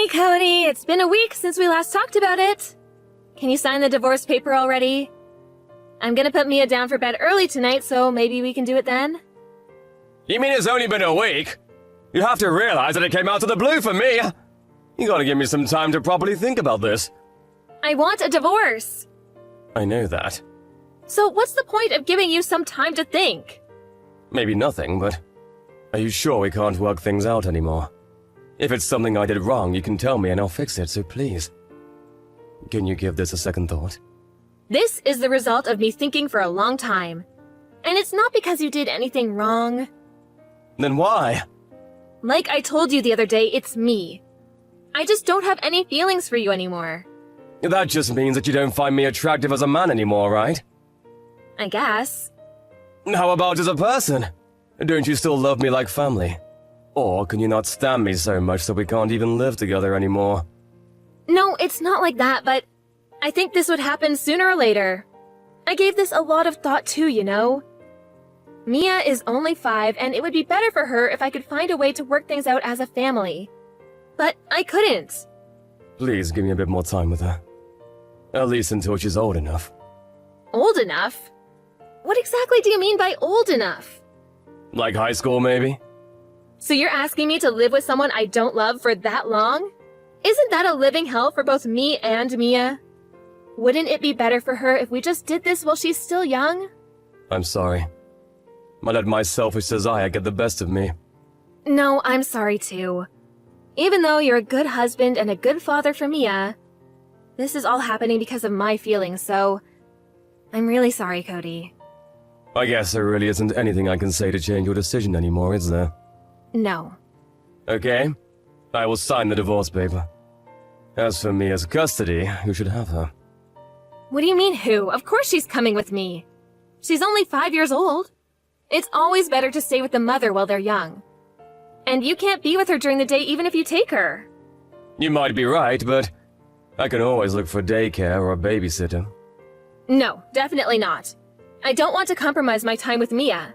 Cody, it's been a week since we last talked about it. Can you sign the divorce paper already? I'm gonna put Mia down for bed early tonight, so maybe we can do it then? You mean it's only been a week? You have to realize that it came out of the blue for me. You gotta give me some time to properly think about this. I want a divorce. I know that. So what's the point of giving you some time to think? Maybe nothing, but are you sure we can't work things out anymore? If it's something I did wrong, you can tell me and I'll fix it, so please. Can you give this a second thought? This is the result of me thinking for a long time. And it's not because you did anything wrong. Then why? Like I told you the other day, it's me. I just don't have any feelings for you anymore. That just means that you don't find me attractive as a man anymore, right? I guess. How about as a person? Don't you still love me like family? Or can you not stand me so much that we can't even live together anymore? No, it's not like that, but I think this would happen sooner or later. I gave this a lot of thought too, you know. Mia is only 5, and it would be better for her if I could find a way to work things out as a family. But I couldn't. Please give me a bit more time with her. At least until she's old enough. Old enough? What exactly do you mean by old enough? Like high school, maybe? So you're asking me to live with someone I don't love for that long? Isn't that a living hell for both me and Mia? Wouldn't it be better for her if we just did this while she's still young? I'm sorry. I let my selfish desire get the best of me. No, I'm sorry too. Even though you're a good husband and a good father for Mia, this is all happening because of my feelings, so I'm really sorry, Cody. I guess there really isn't anything I can say to change your decision anymore, is there? No. Okay. I will sign the divorce paper. As for Mia's custody, you should have her. What do you mean who? Of course she's coming with me. She's only 5 years old. It's always better to stay with the mother while they're young. And you can't be with her during the day even if you take her. You might be right, but I can always look for daycare or a babysitter. No, definitely not. I don't want to compromise my time with Mia.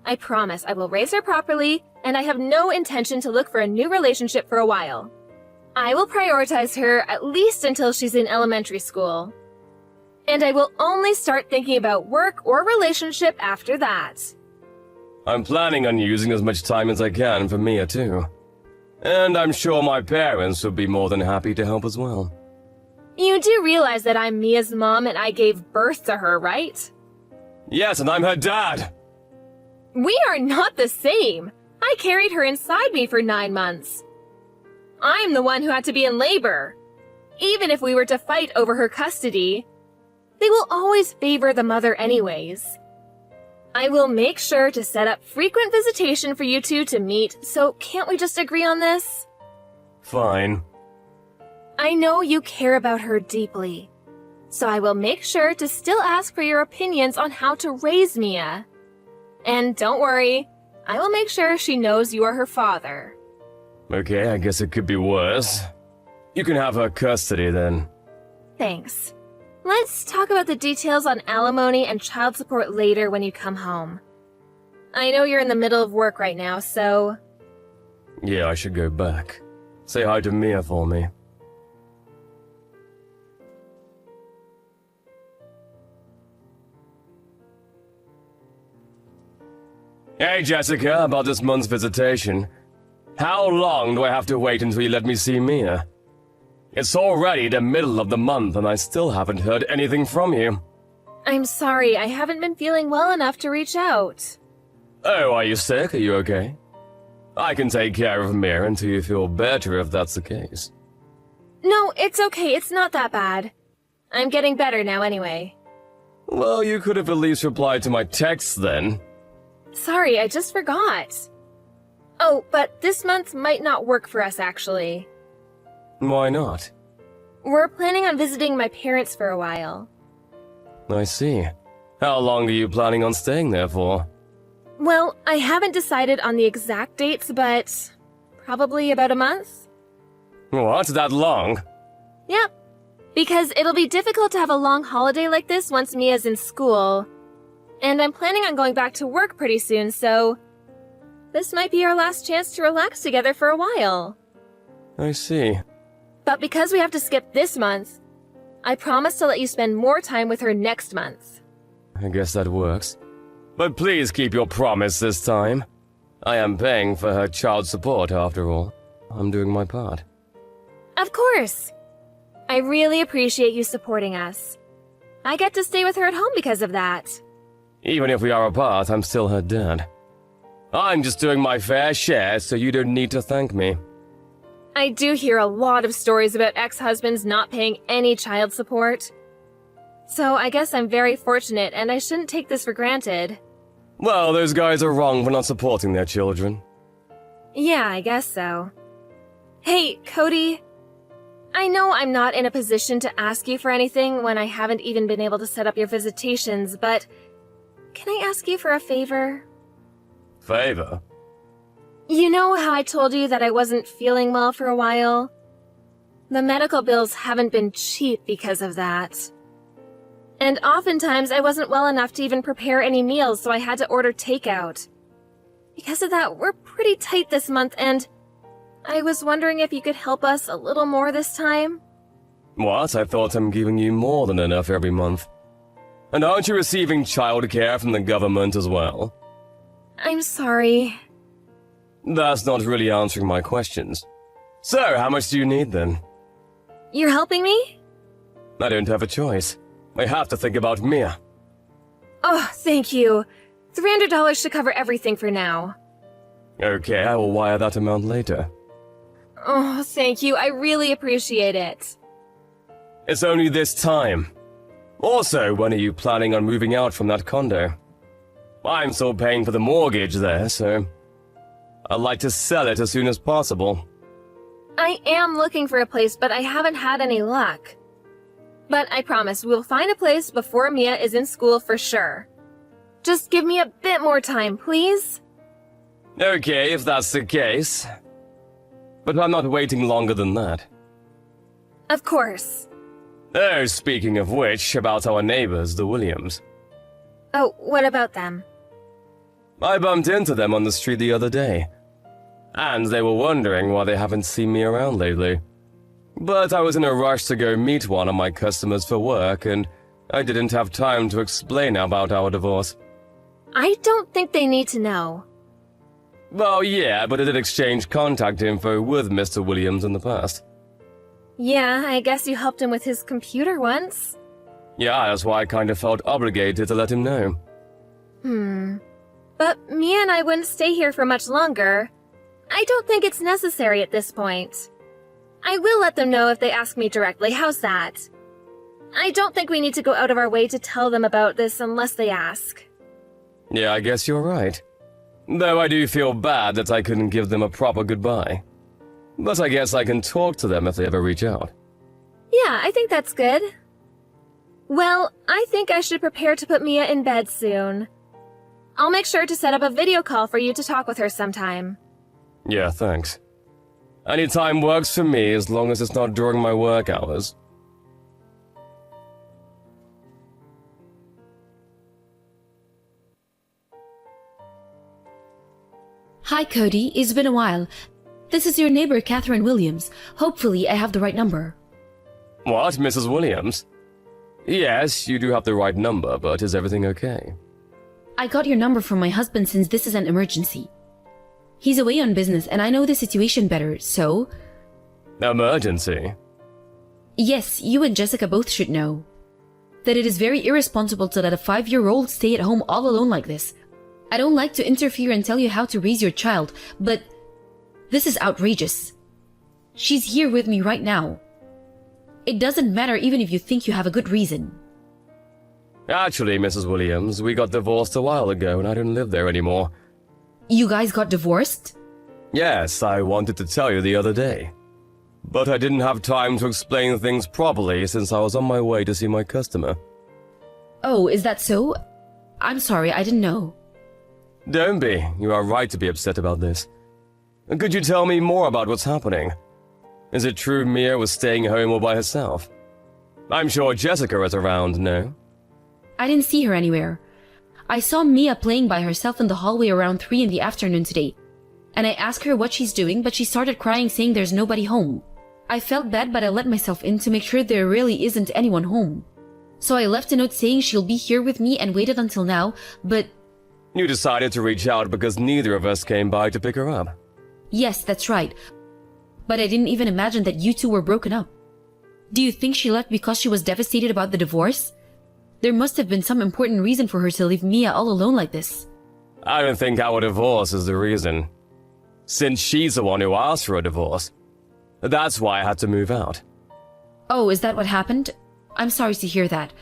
I promise I will raise her properly, and I have no intention to look for a new relationship for a while. I will prioritize her at least until she's in elementary school. And I will only start thinking about work or relationship after that. I'm planning on using as much time as I can for Mia, too. And I'm sure my parents would be more than happy to help as well. You do realize that I'm Mia's mom and I gave birth to her, right? Yes, and I'm her dad! We are not the same. I carried her inside me for 9 months. I'm the one who had to be in labor. Even if we were to fight over her custody, they will always favor the mother anyways. I will make sure to set up frequent visitation for you two to meet, so can't we just agree on this? Fine. I know you care about her deeply, so I will make sure to still ask for your opinions on how to raise Mia. And don't worry, I will make sure she knows you are her father. Okay, I guess it could be worse. You can have her custody then. Thanks. Let's talk about the details on alimony and child support later when you come home. I know you're in the middle of work right now, so... Yeah, I should go back. Say hi to Mia for me. Hey, Jessica, about this month's visitation. How long do I have to wait until you let me see Mia? It's already the middle of the month and I still haven't heard anything from you. I'm sorry, I haven't been feeling well enough to reach out. Oh, are you sick? Are you okay? I can take care of Mia until you feel better if that's the case. No, it's okay, it's not that bad. I'm getting better now anyway. Well, you could have at least replied to my texts then. Sorry, I just forgot. Oh, but this month might not work for us actually. Why not? We're planning on visiting my parents for a while. I see. How long are you planning on staying there for? Well, I haven't decided on the exact dates, but probably about a month. What, that long? Yep. Because it'll be difficult to have a long holiday like this once Mia's in school. And I'm planning on going back to work pretty soon, so this might be our last chance to relax together for a while. I see. But because we have to skip this month, I promise to let you spend more time with her next month. I guess that works. But please keep your promise this time. I am paying for her child support after all. I'm doing my part. Of course! I really appreciate you supporting us. I get to stay with her at home because of that. Even if we are apart, I'm still her dad. I'm just doing my fair share, so you don't need to thank me. I do hear a lot of stories about ex-husbands not paying any child support. So I guess I'm very fortunate and I shouldn't take this for granted. Well, those guys are wrong for not supporting their children. Yeah, I guess so. Hey, Cody. I know I'm not in a position to ask you for anything when I haven't even been able to set up your visitations, but can I ask you for a favor? Favor? You know how I told you that I wasn't feeling well for a while? The medical bills haven't been cheap because of that. And oftentimes I wasn't well enough to even prepare any meals, so I had to order takeout. Because of that, we're pretty tight this month, and I was wondering if you could help us a little more this time? What? I thought I'm giving you more than enough every month. And aren't you receiving childcare from the government as well? I'm sorry. That's not really answering my questions. So, how much do you need then? You're helping me? I don't have a choice. I have to think about Mia. Oh, thank you. $300 should cover everything for now. Okay, I will wire that amount later. Oh, thank you. I really appreciate it. It's only this time. Also, when are you planning on moving out from that condo? I'm still paying for the mortgage there, so I'd like to sell it as soon as possible. I am looking for a place, but I haven't had any luck. But I promise we'll find a place before Mia is in school for sure. Just give me a bit more time, please? Okay, if that's the case. But I'm not waiting longer than that. Of course. Oh, speaking of which, about our neighbors, the Williams. Oh, what about them? I bumped into them on the street the other day. And they were wondering why they haven't seen me around lately. But I was in a rush to go meet one of my customers for work, and I didn't have time to explain about our divorce. I don't think they need to know. Well, yeah, but I did exchange contact info with Mr. Williams in the past. Yeah, I guess you helped him with his computer once. Yeah, that's why I kind of felt obligated to let him know. But Mia and I wouldn't stay here for much longer. I don't think it's necessary at this point. I will let them know if they ask me directly. How's that? I don't think we need to go out of our way to tell them about this unless they ask. Yeah, I guess you're right. Though I do feel bad that I couldn't give them a proper goodbye. But I guess I can talk to them if they ever reach out. Yeah, I think that's good. Well, I think I should prepare to put Mia in bed soon. I'll make sure to set up a video call for you to talk with her sometime. Yeah, thanks. Any time works for me as long as it's not during my work hours. Hi, Cody. It's been a while. This is your neighbor, Catherine Williams. Hopefully, I have the right number. What, Mrs. Williams? Yes, you do have the right number, but is everything okay? I got your number from my husband since this is an emergency. He's away on business and I know the situation better, so... Emergency? Yes, you and Jessica both should know. That it is very irresponsible to let a 5-year-old stay at home all alone like this. I don't like to interfere and tell you how to raise your child, but... this is outrageous. She's here with me right now. It doesn't matter even if you think you have a good reason. Actually, Mrs. Williams, we got divorced a while ago and I don't live there anymore. You guys got divorced? Yes, I wanted to tell you the other day. But I didn't have time to explain things properly since I was on my way to see my customer. Oh, is that so? I'm sorry, I didn't know. Don't be. You are right to be upset about this. Could you tell me more about what's happening? Is it true Mia was staying home all by herself? I'm sure Jessica is around, no? I didn't see her anywhere. I saw Mia playing by herself in the hallway around 3 in the afternoon today, and I asked her what she's doing, but she started crying saying there's nobody home. I felt bad, but I let myself in to make sure there really isn't anyone home. So I left a note saying she'll be here with me and waited until now, but You decided to reach out because neither of us came by to pick her up. yes, that's right. But I didn't even imagine that you two were broken up. Do you think she left because she was devastated about the divorce? There must have been some important reason for her to leave Mia all alone like this. I don't think our divorce is the reason. Since she's the one who asked for a divorce. That's why I had to move out. Oh, is that what happened? I'm sorry to hear that.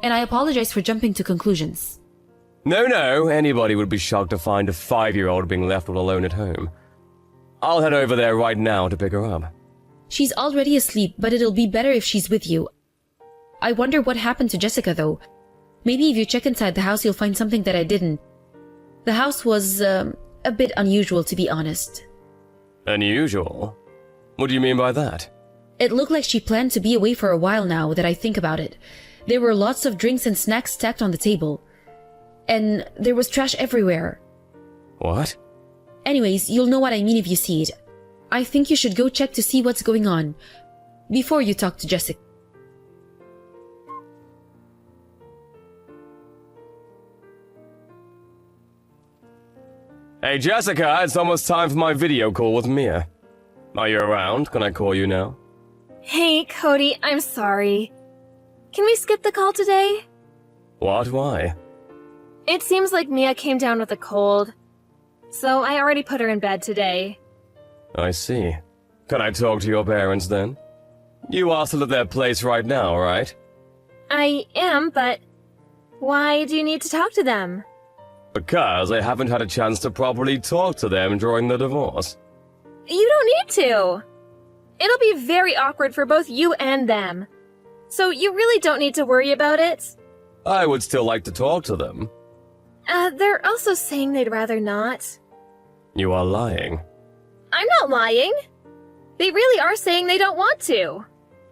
And I apologize for jumping to conclusions. No, anybody would be shocked to find a 5-year-old being left all alone at home. I'll head over there right now to pick her up. She's already asleep, but it'll be better if she's with you. I wonder what happened to Jessica, though. Maybe if you check inside the house, you'll find something that I didn't. The house was, a bit unusual, to be honest. Unusual? What do you mean by that? It looked like she planned to be away for a while now that I think about it. There were lots of drinks and snacks stacked on the table. And there was trash everywhere. What? Anyways, you'll know what I mean if you see it. I think you should go check to see what's going on before you talk to Jessica. Hey Jessica, it's almost time for my video call with Mia. Are you around? Can I call you now? Hey, Cody, I'm sorry. Can we skip the call today? What? Why? It seems like Mia came down with a cold. So I already put her in bed today. I see. Can I talk to your parents then? You are still at their place right now, right? I am, but why do you need to talk to them? Because I haven't had a chance to properly talk to them during the divorce. You don't need to. It'll be very awkward for both you and them. So you really don't need to worry about it. I would still like to talk to them. They're also saying they'd rather not. You are lying. I'm not lying. They really are saying they don't want to.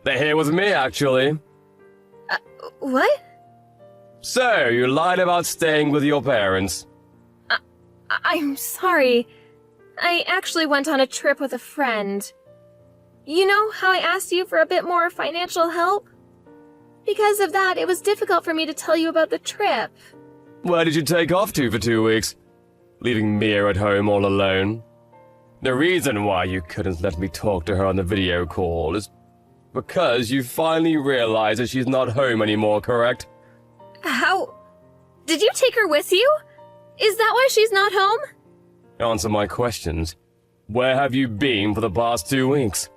They're here with me, actually. What? So, you lied about staying with your parents. I'm sorry. I actually went on a trip with a friend. You know how I asked you for a bit more financial help? Because of that, it was difficult for me to tell you about the trip. Where did you take off to for 2 weeks? Leaving Mia at home all alone? The reason why you couldn't let me talk to her on the video call is because you finally realized that she's not home anymore, correct? How? Did you take her with you? Is that why she's not home? Answer my questions. Where have you been for the past 2 weeks?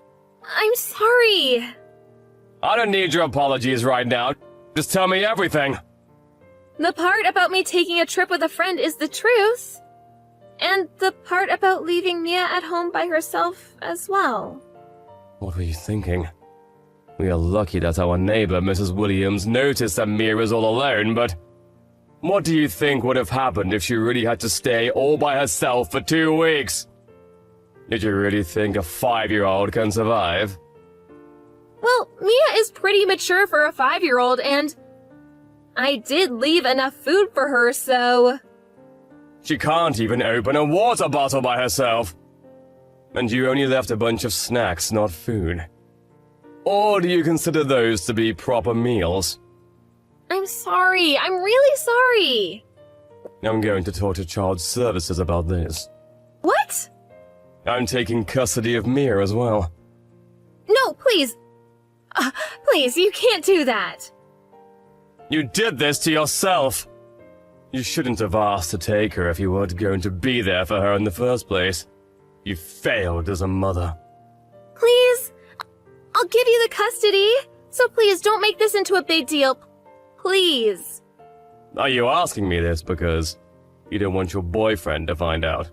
I'm sorry. I don't need your apologies right now. Just tell me everything. The part about me taking a trip with a friend is the truth. And the part about leaving Mia at home by herself as well. What were you thinking? We are lucky that our neighbor, Mrs. Williams, noticed that Mia is all alone, but what do you think would have happened if she really had to stay all by herself for 2 weeks? Did you really think a 5-year-old can survive? Well, Mia is pretty mature for a 5-year-old, and I did leave enough food for her, so... She can't even open a water bottle by herself. And you only left a bunch of snacks, not food. Or do you consider those to be proper meals? I'm sorry. I'm really sorry. I'm going to talk to Child Services about this. What? I'm taking custody of Mia as well. No, please. Please, you can't do that. You did this to yourself. You shouldn't have asked to take her if you weren't going to be there for her in the first place. You failed as a mother. Please? I'll give you the custody. So please don't make this into a big deal. Please. Are you asking me this because you don't want your boyfriend to find out?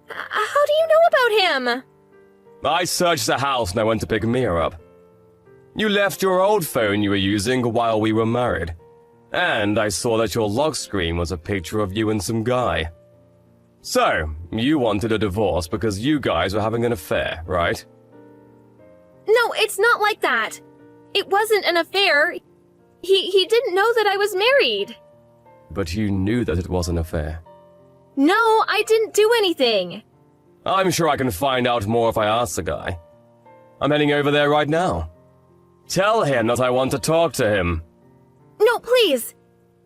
How do you know about him? I searched the house and I went to pick Mia up. You left your old phone you were using while we were married. And I saw that your lock screen was a picture of you and some guy. So, you wanted a divorce because you guys were having an affair, right? No, it's not like that. It wasn't an affair. He didn't know that I was married. But you knew that it was an affair. No, I didn't do anything. I'm sure I can find out more if I ask the guy. I'm heading over there right now. Tell him that I want to talk to him. No, please!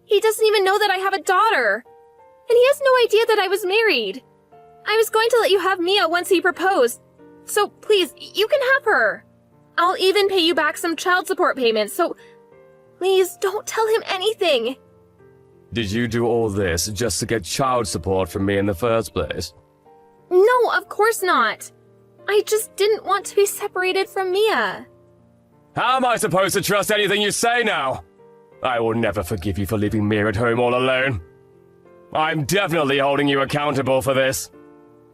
He doesn't even know that I have a daughter! And he has no idea that I was married! I was going to let you have Mia once he proposed. So please, you can have her. I'll even pay you back some child support payments, so please don't tell him anything. Did you do all this just to get child support from me in the first place? No, of course not. I just didn't want to be separated from Mia. How am I supposed to trust anything you say now? I will never forgive you for leaving Mia at home all alone. I'm definitely holding you accountable for this.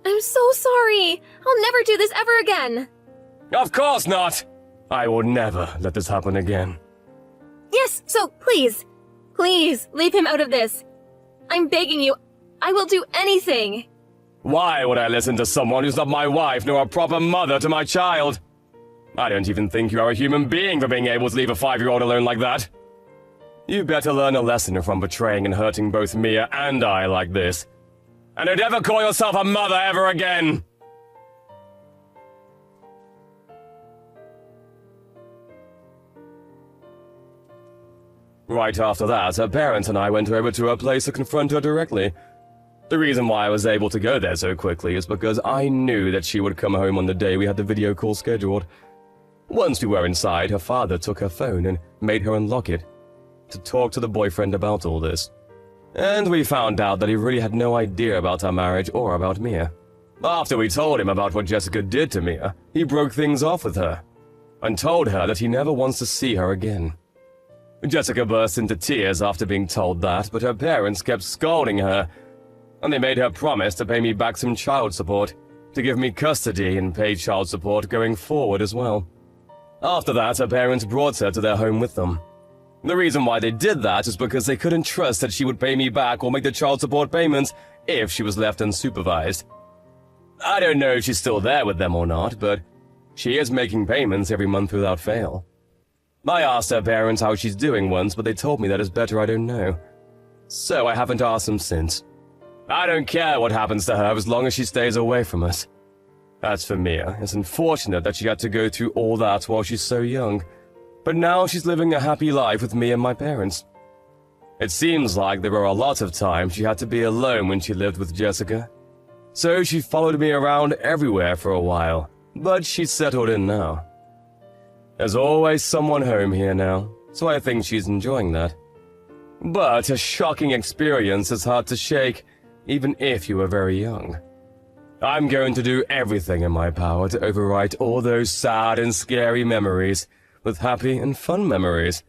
I'm so sorry. I'll never do this ever again. Of course not! I will never let this happen again. Yes, so please, please leave him out of this. I'm begging you. I will do anything. Why would I listen to someone who's not my wife nor a proper mother to my child? I don't even think you are a human being for being able to leave a 5-year-old alone like that. You better learn a lesson from betraying and hurting both Mia and I like this. And don't ever call yourself a mother ever again! Right after that, her parents and I went over to her place to confront her directly. The reason why I was able to go there so quickly is because I knew that she would come home on the day we had the video call scheduled. Once we were inside, her father took her phone and made her unlock it to talk to the boyfriend about all this. And we found out that he really had no idea about our marriage or about Mia. After we told him about what Jessica did to Mia, he broke things off with her and told her that he never wants to see her again. Jessica burst into tears after being told that, but her parents kept scolding her, and they made her promise to pay me back some child support, to give me custody and pay child support going forward as well. After that, her parents brought her to their home with them. The reason why they did that is because they couldn't trust that she would pay me back or make the child support payments if she was left unsupervised. I don't know if she's still there with them or not, but she is making payments every month without fail. I asked her parents how she's doing once, but they told me that it's better I don't know. So I haven't asked them since. I don't care what happens to her as long as she stays away from us. As for Mia, it's unfortunate that she had to go through all that while she's so young, but now she's living a happy life with me and my parents. It seems like there were a lot of times she had to be alone when she lived with Jessica. So she followed me around everywhere for a while, but she's settled in now. There's always someone home here now, so I think she's enjoying that. But a shocking experience is hard to shake, even if you were very young. I'm going to do everything in my power to overwrite all those sad and scary memories with happy and fun memories.